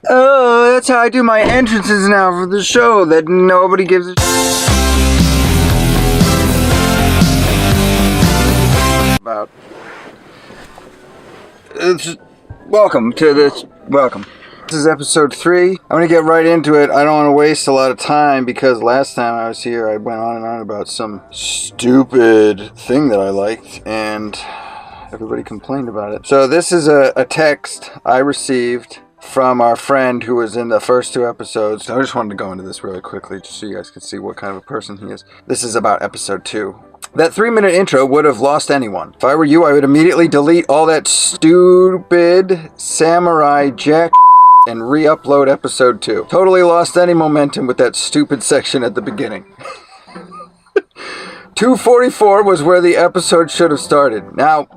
Oh, that's how I do my entrances now for the show that nobody gives a about. Welcome to this. Welcome. This is episode 3. I'm going to get right into it. I don't want to waste a lot of time because last time I was here I went on and on about some stupid thing that I liked and everybody complained about it. So this is a text I received from our friend who was in the first 2 episodes. I just wanted to go into this really quickly just so you guys can see what kind of a person he is. This is about episode 2. That 3-minute intro would have lost anyone. If I were you, I would immediately delete all that stupid samurai jack and re-upload episode 2. Totally lost any momentum with that stupid section at the beginning. 2:44 was where the episode should have started. Now,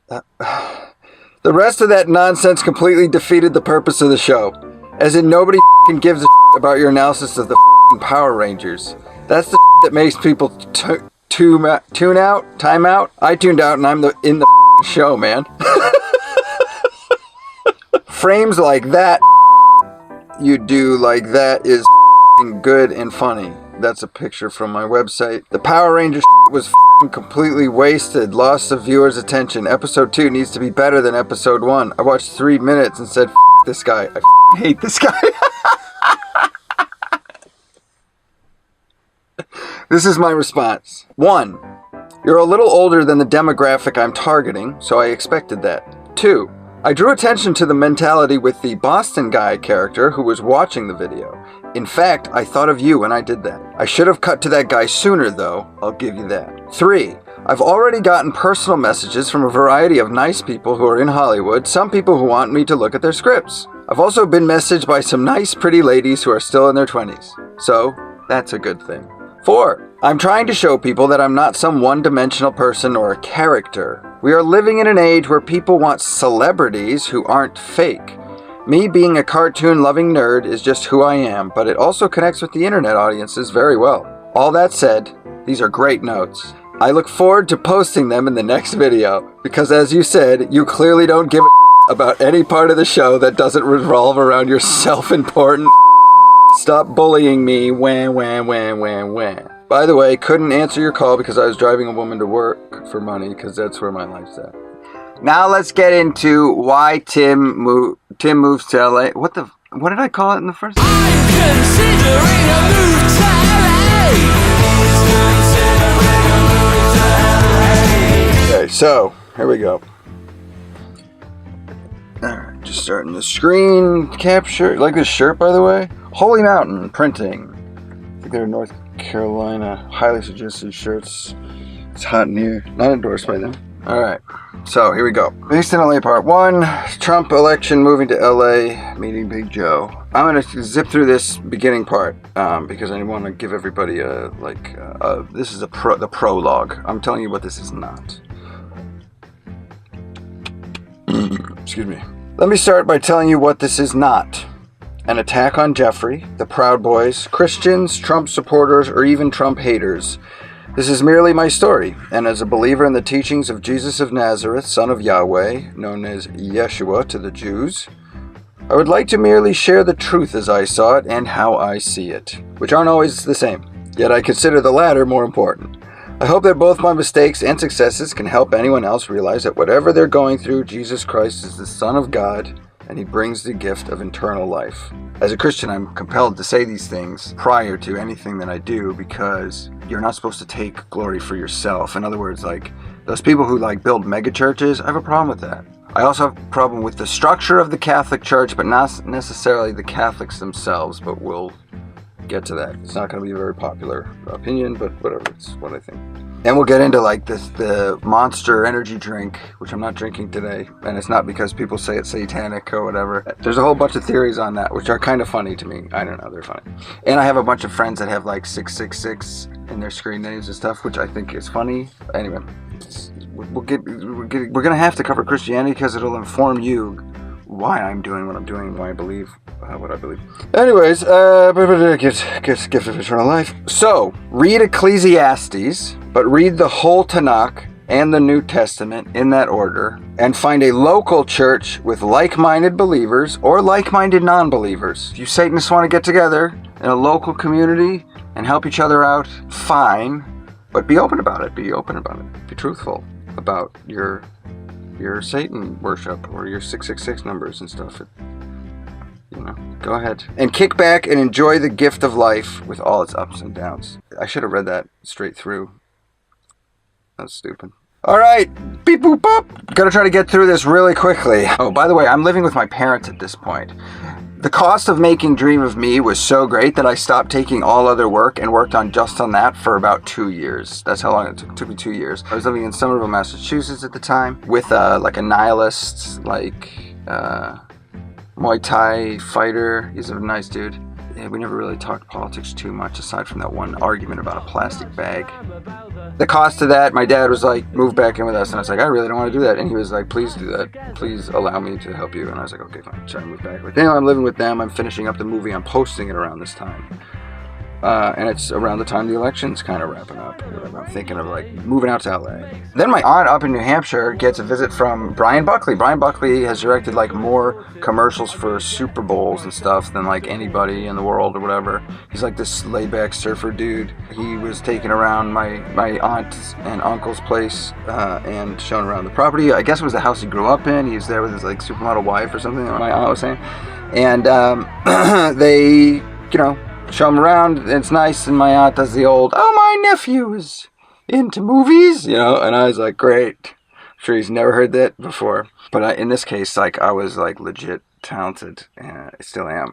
the rest of that nonsense completely defeated the purpose of the show. As in, nobody gives a about your analysis of the Power Rangers. That's the that makes people tune out, time out. I tuned out and I'm in the show, man. Frames like that you do like that is good and funny. That's a picture from my website. The Power Rangers was completely wasted. Loss of viewers' attention. Episode 2 needs to be better than episode 1. I watched 3 minutes and said, this guy. I hate this guy. This is my response. 1. You're a little older than the demographic I'm targeting, so I expected that. 2. I drew attention to the mentality with the Boston guy character who was watching the video. In fact, I thought of you when I did that. I should have cut to that guy sooner though, I'll give you that. 3. I've already gotten personal messages from a variety of nice people who are in Hollywood, some people who want me to look at their scripts. I've also been messaged by some nice pretty ladies who are still in their 20s. So, that's a good thing. 4. I'm trying to show people that I'm not some one-dimensional person or a character. We are living in an age where people want celebrities who aren't fake. Me being a cartoon-loving nerd is just who I am, but it also connects with the internet audiences very well. All that said, these are great notes. I look forward to posting them in the next video, because as you said, you clearly don't give a about any part of the show that doesn't revolve around your self-important. Stop bullying me, wah, wah, wah, wah, wah. By the way, couldn't answer your call because I was driving a woman to work for money, because that's where my life's at. Now let's get into why Tim moves to LA. What did I call it in the first? I'm considering a move to LA. Okay, so here we go. Alright, just starting the screen capture. You like this shirt, by the way? Holy Mountain Printing. I think they're North Carolina. Highly suggested shirts. It's hot in here. Not endorsed by them. Alright, so here we go. Based in LA Part 1. Trump election, moving to LA, meeting Big Joe. I'm going to zip through this beginning part because I want to give everybody this is the prologue. I'm telling you what this is not. Excuse me. Let me start by telling you what this is not. An attack on Jeffrey, the Proud Boys, Christians, Trump supporters, or even Trump haters. This is merely my story, and as a believer in the teachings of Jesus of Nazareth, son of Yahweh, known as Yeshua to the Jews, I would like to merely share the truth as I saw it and how I see it, which aren't always the same, yet I consider the latter more important. I hope that both my mistakes and successes can help anyone else realize that whatever they're going through, Jesus Christ is the Son of God, and He brings the gift of eternal life. As a Christian, I'm compelled to say these things prior to anything that I do because you're not supposed to take glory for yourself. In other words, like those people who build mega churches, I have a problem with that. I also have a problem with the structure of the Catholic Church, but not necessarily the Catholics themselves, but we'll get to that. It's not going to be a very popular opinion, but whatever, it's what I think. And we'll get into the Monster energy drink, which I'm not drinking today, and it's not because people say it's satanic or whatever. There's a whole bunch of theories on that, which are kind of funny to me. I don't know, they're funny. And I have a bunch of friends that have 666 in their screen names and stuff, which I think is funny. Anyway, we're gonna have to cover Christianity because it'll inform you why I'm doing what I'm doing, why I believe what I believe. Anyways, gift of eternal life. So, read Ecclesiastes, but read the whole Tanakh and the New Testament in that order, and find a local church with like-minded believers or like-minded non-believers. If you Satanists want to get together in a local community and help each other out, fine, but be open about it. Be open about it. Be truthful about your Satan worship or your 666 numbers and stuff. Go ahead. And kick back and enjoy the gift of life with all its ups and downs. I should have read that straight through. That's stupid. All right. Beep boop boop. Gotta try to get through this really quickly. Oh, by the way, I'm living with my parents at this point. The cost of making Dream of Me was so great that I stopped taking all other work and worked on that for about 2 years. That's how long it took. It took me 2 years. I was living in Somerville, Massachusetts at the time with like a nihilist, Muay Thai fighter. He's a nice dude. Yeah, we never really talked politics too much aside from that one argument about a plastic bag. The cost of that, my dad was like, move back in with us. And I was like, I really don't want to do that. And he was like, please do that. Please allow me to help you. And I was like, okay, fine. So I moved back with them. I'm living with them. I'm finishing up the movie. I'm posting it around this time. And it's around the time the election's kind of wrapping up. I'm thinking of like moving out to LA. Then my aunt up in New Hampshire gets a visit from Brian Buckley. Brian Buckley has directed like more commercials for Super Bowls and stuff than like anybody in the world or whatever. He's like this laid-back surfer dude. He was taking around my aunt and uncle's place and showing around the property. I guess it was the house he grew up in. He was there with his like supermodel wife or something, my aunt was saying. And they, show him around. It's nice, and my aunt does the old, oh, my nephew is into movies, and I was like, great. I'm sure he's never heard that before. But in this case, like, I was like legit talented, and I still am.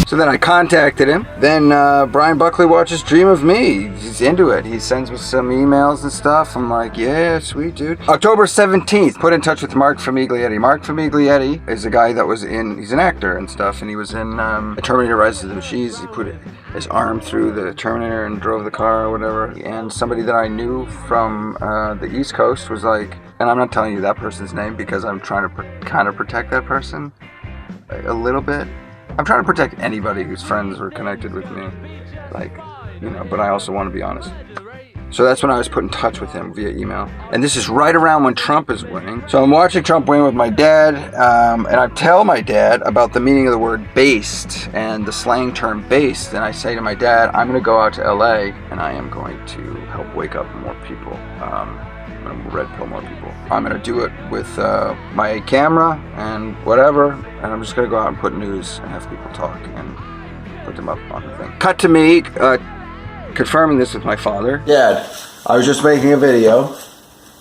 So then I contacted him. Then Brian Buckley watches Dream of Me. He's into it. He sends me some emails and stuff. I'm like, yeah, sweet, dude. October 17th, put in touch with Mark Famiglietti. Mark Famiglietti is a guy that was he's an actor and stuff, and he was in Terminator Rise of the Machines. He put his arm through the Terminator and drove the car or whatever. And somebody that I knew from the East Coast was like, and I'm not telling you that person's name because I'm trying to kind of protect that person a little bit. I'm trying to protect anybody whose friends were connected with me, but I also want to be honest. So that's when I was put in touch with him via email. And this is right around when Trump is winning. So I'm watching Trump win with my dad, and I tell my dad about the meaning of the word based and the slang term based. And I say to my dad, I'm going to go out to LA and I am going to help wake up more people. I'm going to red pill more people. I'm going to do it with my camera and whatever, and I'm just going to go out and put news and have people talk and put them up on the thing. Cut to me confirming this with my father. Dad, I was just making a video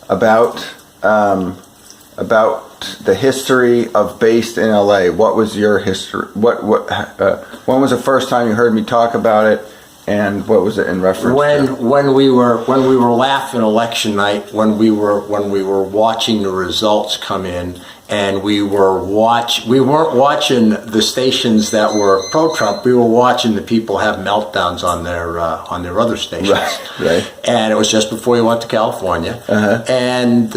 about the history of based in LA. What was your history? When was the first time you heard me talk about it? And what was it in reference to? When we were laughing election night, when we were watching the results come in, and we weren't watching the stations that were pro-Trump. We were watching the people have meltdowns on their other stations. Right. And it was just before we went to California, and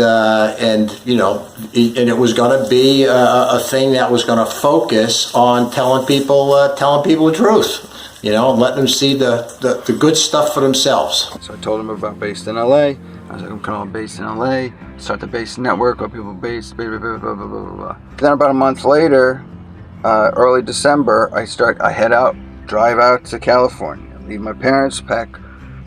it was going to be a thing that was going to focus on telling people the truth. Letting them see the good stuff for themselves. So I told him about Based in LA. I was like, I'm calling Based in LA. Start the Based network where people based, blah, blah, blah, blah, blah, blah, blah. Then about a month later, early December, I head out, drive out to California, leave my parents, pack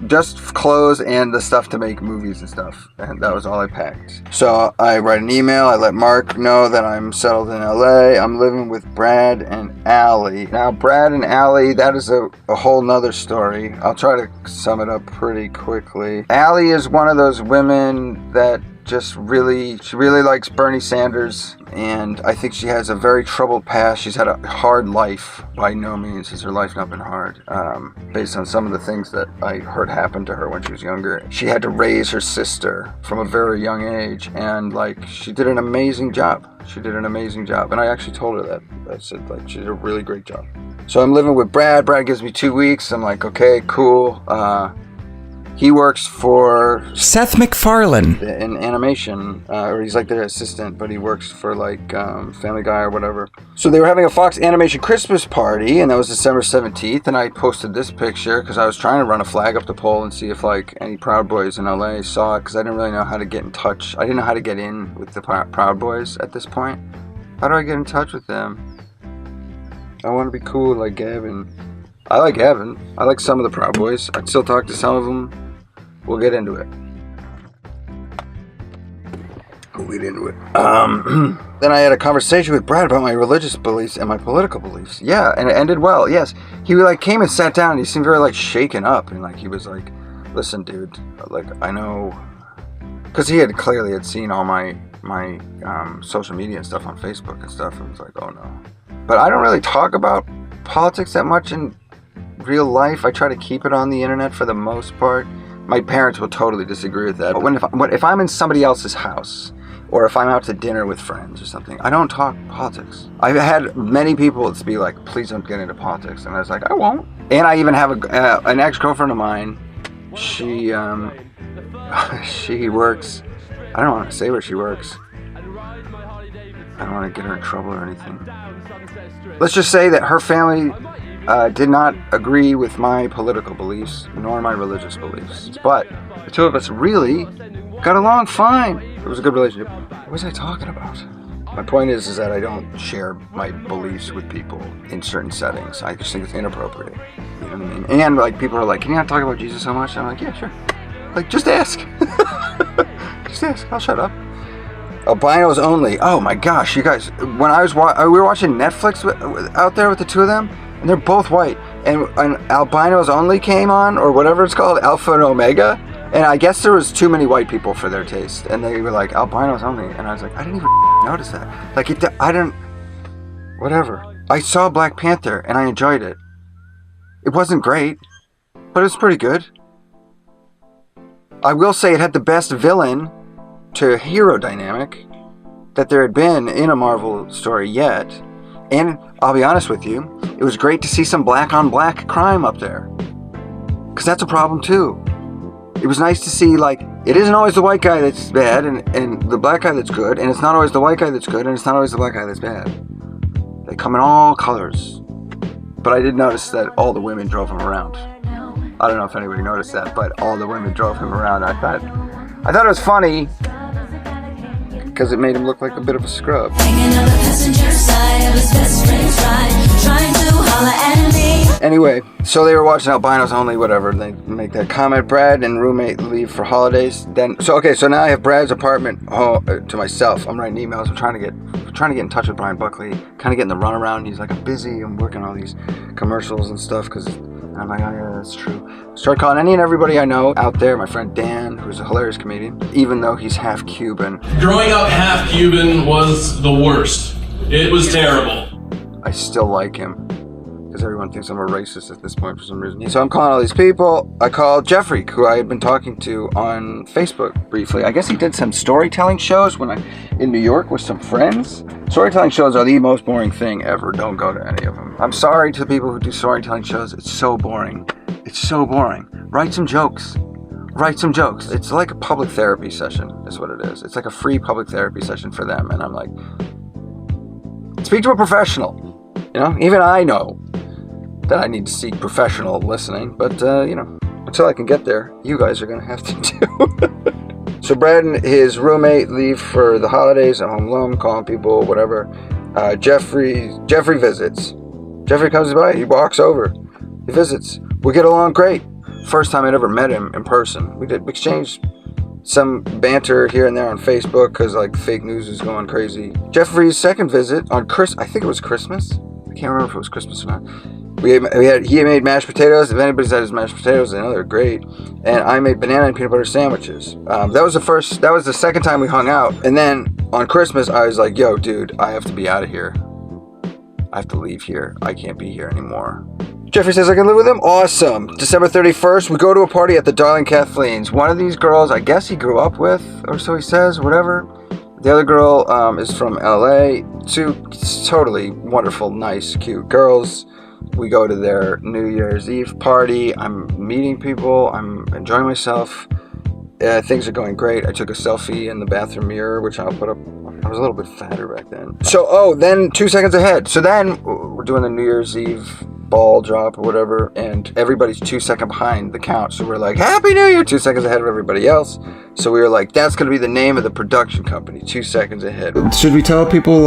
just clothes and the stuff to make movies and stuff, and that was all I packed. So I write an email, I let Mark know that I'm settled in LA, I'm living with Brad and Allie. Now Brad and Allie, that is a whole nother story. I'll try to sum it up pretty quickly. Allie is one of those women that she really likes Bernie Sanders, and I think she has a very troubled past. She's had a hard life. By no means has her life not been hard, based on some of the things that I heard happen to her when she was younger. She had to raise her sister from a very young age, and she did an amazing job. And I actually told her that. I said she did a really great job. So I'm living with Brad. Brad gives me 2 weeks. I'm like, okay, cool. He works for Seth MacFarlane. in animation, or he's like their assistant, but he works for like Family Guy or whatever. So they were having a Fox Animation Christmas party, and that was December 17th, and I posted this picture because I was trying to run a flag up the pole and see if like any Proud Boys in LA saw it, because I didn't really know how to get in touch. I didn't know how to get in with the Proud Boys at this point. How do I get in touch with them? I want to be cool like Gavin. I like Gavin. I like some of the Proud Boys. I'd still talk to some of them. We'll get into it. Then I had a conversation with Brad about my religious beliefs and my political beliefs. Yeah, and it ended well. Yes, he like came and sat down. And he seemed very like shaken up, and like he was like, "Listen, dude, like I know," because he had clearly seen all my social media and stuff on Facebook and stuff, and was like, "Oh no." But I don't really talk about politics that much in real life. I try to keep it on the internet for the most part. My parents will totally disagree with that. But if I'm in somebody else's house, or if I'm out to dinner with friends or something, I don't talk politics. I've had many people be like, please don't get into politics. And I was like, I won't. And I even have an ex-girlfriend of mine. She works, I don't want to say where she works. I don't want to get her in trouble or anything. Let's just say that her family did not agree with my political beliefs, nor my religious beliefs. But the two of us really got along fine. It was a good relationship. What was I talking about? My point is that I don't share my beliefs with people in certain settings. I just think it's inappropriate. You know what I mean? And like people are like, can you not talk about Jesus so much? I'm like, yeah, sure. Like, just ask. Just ask. I'll shut up. Albinos only. Oh my gosh, you guys. When I was we were watching Netflix out there with the two of them, and they're both white. And Albinos Only came on, or whatever it's called, Alpha and Omega. And I guess there was too many white people for their taste. And they were like, Albinos Only. And I was like, I didn't even notice that. Like, I didn't... Whatever. I saw Black Panther, and I enjoyed it. It wasn't great, but it was pretty good. I will say it had the best villain to hero dynamic that there had been in a Marvel story yet. And I'll be honest with you, it was great to see some black on black crime up there. Because that's a problem too. It was nice to see, like, it isn't always the white guy that's bad and the black guy that's good, and it's not always the white guy that's good, and it's not always the black guy that's bad. They come in all colors. But I did notice that all the women drove him around. I don't know if anybody noticed that, but all the women drove him around. I thought it was funny because it made him look like a bit of a scrub. Anyway, so they were watching Albinos Only, whatever. They make that comment. Brad and roommate leave for holidays. So now I have Brad's apartment to myself. I'm writing emails. I'm trying to get in touch with Brian Buckley. Kind of getting the runaround. He's like, I'm busy. I'm working on all these commercials and stuff. I'm like, oh yeah, that's true. Start calling any and everybody I know out there. My friend Dan, who's a hilarious comedian, even though he's half Cuban. Growing up half Cuban was the worst. It was terrible. I still like him because everyone thinks I'm a racist at this point for some reason. So I'm calling all these people. I called Jeffrey, who I had been talking to on Facebook briefly. I guess he did some storytelling shows in New York with some friends. Storytelling shows are the most boring thing ever. Don't go to any of them. I'm sorry to the people who do storytelling shows. It's so boring. It's so boring. Write some jokes. It's like a public therapy session is what it is. It's like a free public therapy session for them. And I'm like, speak to a professional. You know, even I know that I need to seek professional listening. But, until I can get there, you guys are going to have to do. So Brad and his roommate leave for the holidays. I'm home alone, calling people, whatever. Jeffrey visits. Jeffrey comes by. He walks over. He visits. We get along great. First time I'd ever met him in person. We exchanged some banter here and there on Facebook because like fake news is going crazy. Jeffrey's second visit on I think it was Christmas. I can't remember if it was Christmas or not. He made mashed potatoes. If anybody's had his mashed potatoes, they know they're great. And I made banana and peanut butter sandwiches. That was the second time we hung out. And then on Christmas, I was like, yo, dude, I have to be out of here. I have to leave here. I can't be here anymore. Jeffrey says I can live with him? Awesome. December 31st, we go to a party at the Darling Kathleen's. One of these girls, I guess he grew up with, or so he says, whatever. The other girl is from LA. Two totally wonderful, nice, cute girls. We go to their New Year's Eve party. I'm meeting people. I'm enjoying myself. Things are going great. I took a selfie in the bathroom mirror, which I'll put up. I was a little bit fatter back then. So, then 2 seconds ahead. So then we're doing the New Year's Eve ball drop or whatever, and everybody's 2 seconds behind the count. So we're like, Happy New Year, 2 seconds ahead of everybody else. So we were like, that's going to be the name of the production company, 2 seconds ahead. Should we tell people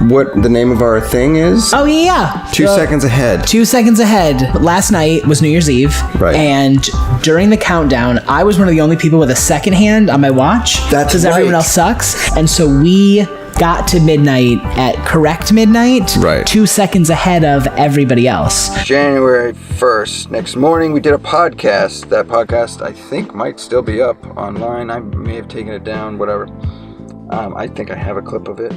what the name of our thing is? Oh, yeah. 2 seconds ahead. 2 seconds ahead. Last night was New Year's Eve. Right. And during the countdown, I was one of the only people with a second hand on my watch. That's because everyone else sucks. And so we got to midnight at correct midnight. Right. 2 seconds ahead of everybody else. January 1st. Next morning, we did a podcast. That podcast, I think, might still be up online. I may have taken it down, whatever. I think I have a clip of it.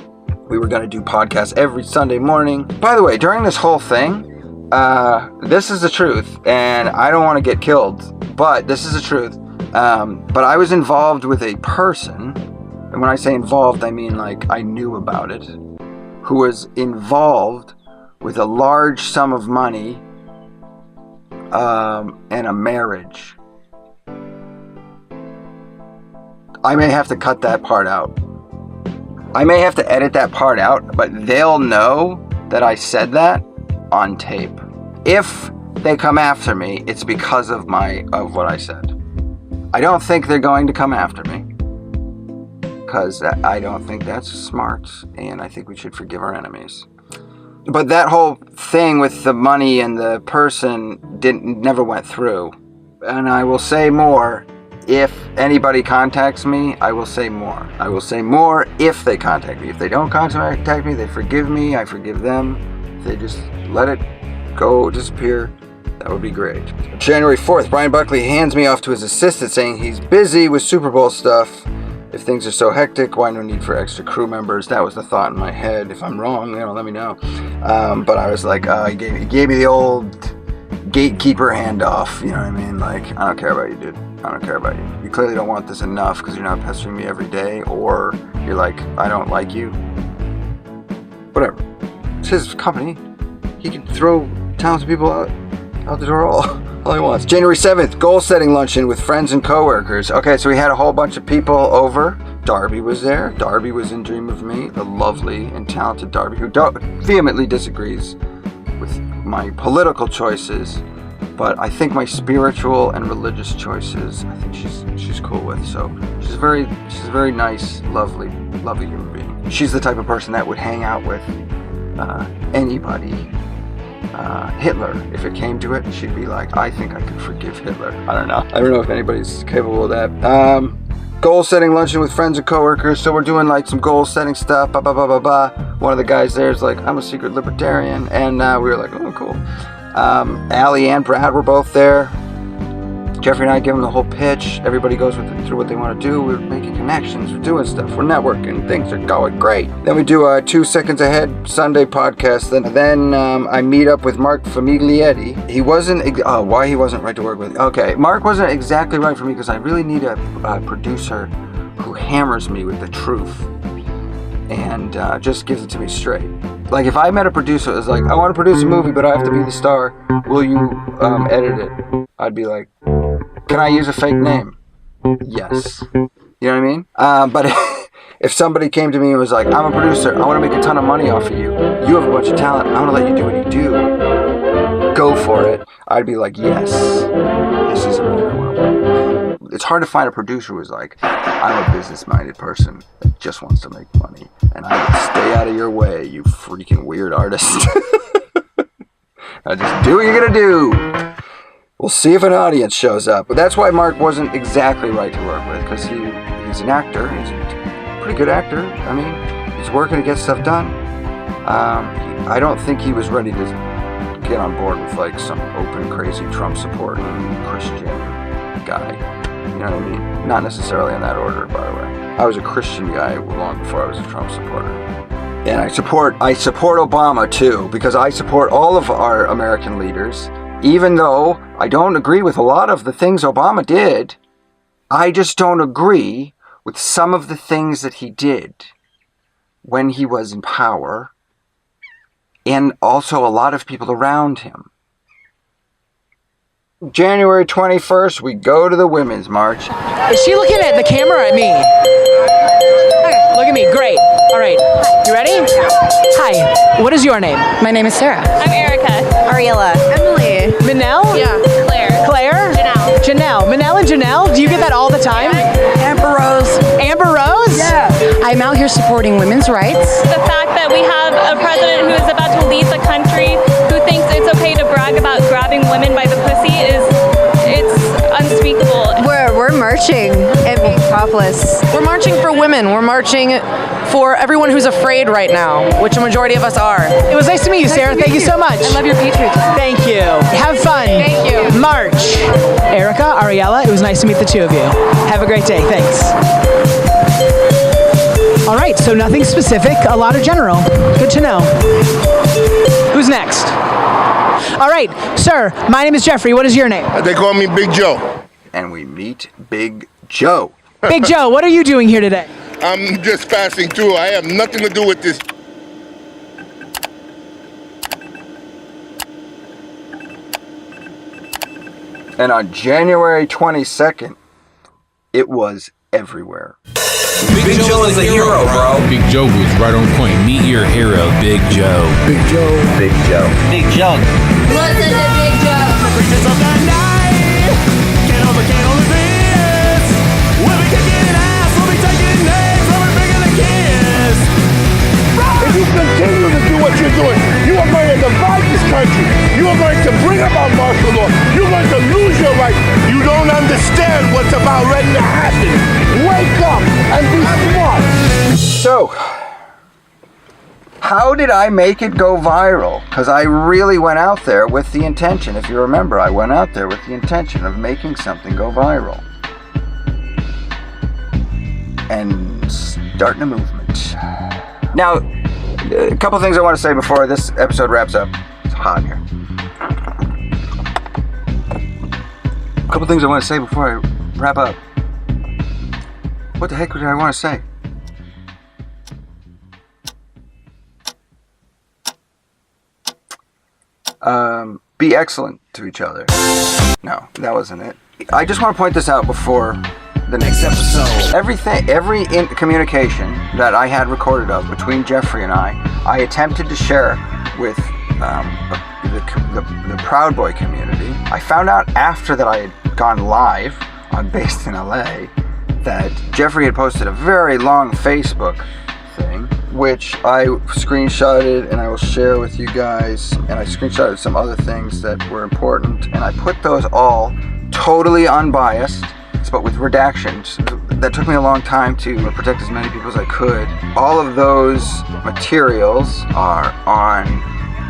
We were going to do podcasts every Sunday morning. By the way, during this whole thing, this is the truth, and I don't want to get killed, but this is the truth. But I was involved with a person, and when I say involved, I mean like I knew about it, who was involved with a large sum of money and a marriage. I may have to cut that part out. I may have to edit that part out, but they'll know that I said that on tape. If they come after me, it's because of what I said. I don't think they're going to come after me, because I don't think that's smart, and I think we should forgive our enemies. But that whole thing with the money and the person never went through. And I will say more. If anybody contacts me, I will say more. I will say more if they contact me. If they don't contact me, they forgive me, I forgive them. If they just let it go, disappear, that would be great. January 4th, Brian Buckley hands me off to his assistant saying he's busy with Super Bowl stuff. If things are so hectic, why no need for extra crew members? That was the thought in my head. If I'm wrong, let me know. But I was like, he gave me the old gatekeeper handoff. You know what I mean? Like, I don't care about you, dude. I don't care about you. You clearly don't want this enough because you're not pestering me every day, or you're like, I don't like you. Whatever. It's his company. He can throw talented people out the door all he wants. January 7th, goal-setting luncheon with friends and coworkers. Okay, so we had a whole bunch of people over. Darby was there. Darby was in Dream of Me, the lovely and talented Darby, who vehemently disagrees with my political choices, but I think my spiritual and religious choices, I think she's cool with. So she's a very nice, lovely human being. She's the type of person that would hang out with anybody. Hitler, if it came to it, she'd be like, I think I could forgive Hitler. I don't know if anybody's capable of that. Goal setting luncheon with friends and coworkers. So we're doing like some goal setting stuff. One of the guys there is like, I'm a secret libertarian, and we were like, oh, cool. Allie and Brad were both there. Jeffrey and I give them the whole pitch. Everybody goes through what they want to do. We're making connections. We're doing stuff. We're networking. Things are going great. Then we do a 2 seconds ahead Sunday podcast. Then I meet up with Mark Famiglietti. He wasn't. Why he wasn't right to work with? Okay, Mark wasn't exactly right for me because I really need a producer who hammers me with the truth and just gives it to me straight. Like if I met a producer that was like, I want to produce a movie, but I have to be the star. Will you edit it? I'd be like, can I use a fake name? Yes. You know what I mean? But if somebody came to me and was like, I'm a producer, I want to make a ton of money off of you. You have a bunch of talent. I want to let you do what you do. Go for it. I'd be like, yes. This is a movie I want to work with. It's hard to find a producer who's like, I'm a business-minded person that just wants to make money, and I will stay out of your way, you freaking weird artist. Now just do what you're going to do. We'll see if an audience shows up. But that's why Mark wasn't exactly right to work with, because he's an actor. He's a pretty good actor. I mean, he's working to get stuff done. I don't think he was ready to get on board with like some open, crazy Trump supporting Christian guy. You know what I mean? Not necessarily in that order, by the way. I was a Christian guy long before I was a Trump supporter. And I support Obama too, because I support all of our American leaders. Even though I don't agree with a lot of the things Obama did, I just don't agree with some of the things that he did when he was in power. and also a lot of people around him. January 21st, we go to the Women's March. Is she looking at the camera or at me? Look at me, great. All right, you ready? Hi, what is your name? My name is Sarah. I'm Erica. Ariella. Emily. Manel? Yeah. Claire. Claire? Janelle. Janelle. Manel and Janelle, do you get that all the time? Amber Rose. Amber Rose? Yeah. I'm out here supporting women's rights. The fact that we have a president who is about to lead the country who thinks it's okay to brag about grabbing women by the pussy it's unspeakable. We're marching and being topless. We're marching for women. We're marching for everyone who's afraid right now, which a majority of us are. It was nice to meet you, Sarah. Thank you so much. I love your patriotism. Thank you. Have fun. Thank you. March. Erica, Ariella, it was nice to meet the two of you. Have a great day. Thanks. All right, so nothing specific, a lot of general. Good to know. Who's next? All right, sir, my name is Jeffrey. What is your name? They call me Big Joe. And we meet Big Joe. Big Joe, what are you doing here today? I'm just passing through. I have nothing to do with this. And on January 22nd, it was everywhere. Big Joe is a hero, bro. Big Joe was right on point. Meet your hero, Big Joe. Big Joe. Big Joe. Big Joe. Listen to Big Joe. If you continue to do what you're doing, you are going to divide this country. You are going to bring about martial law. You're going to lose your rights. You don't understand what's about ready to happen. Wake up and be smart. So, how did I make it go viral? Because I really went out there with the intention, if you remember, I went out there with the intention of making something go viral. And starting a movement. Now, a couple things I want to say before this episode wraps up. It's hot in here. A couple things I want to say before I wrap up. What the heck did I want to say? Be excellent to each other. No, that wasn't it. I just want to point this out before the next episode. Every communication that I had recorded of between Jeffrey and I attempted to share with the Proud Boy community. I found out after that I had gone live on Based in LA that Jeffrey had posted a very long Facebook thing, which I screenshotted and I will share with you guys, and I screenshotted some other things that were important, and I put those all totally unbiased, but with redactions. That took me a long time to protect as many people as I could. All of those materials are on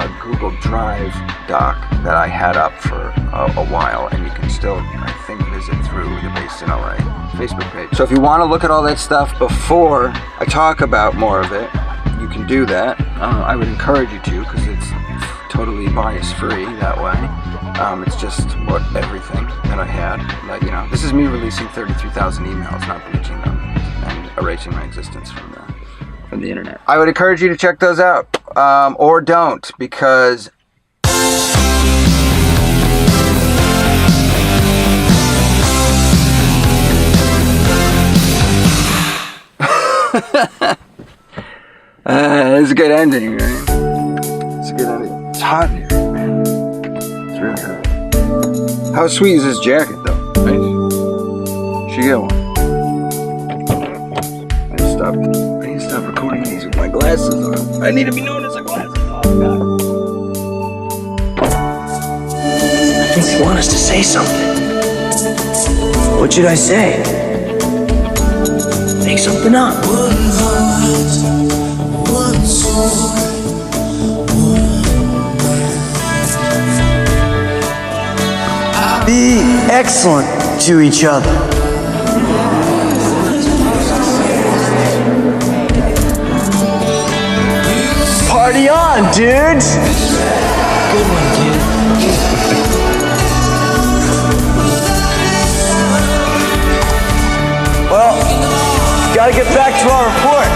a Google Drive doc that I had up for a while, and you can still, I think, visit through the Based in LA Facebook page. So if you want to look at all that stuff before I talk about more of it, you can do that. I would encourage you to, because it's totally bias-free that way. It's just what everything that I had. Like, you know, this is me releasing 33,000 emails, not bleaching them and erasing my existence from the internet. I would encourage you to check those out, or don't, because it's a good ending, right? It's a good ending. It's hot in here, man. It's really hot. How sweet is this jacket, though? Right? Should get one. I need to stop recording these with my glasses on. I need to be known as a glasses on. I think they want us to say something. What should I say? Make something up. One heart, one soul, be excellent to each other. Party on, dudes! Good one, dude. Well, gotta get back to our report.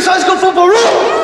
high school football rules!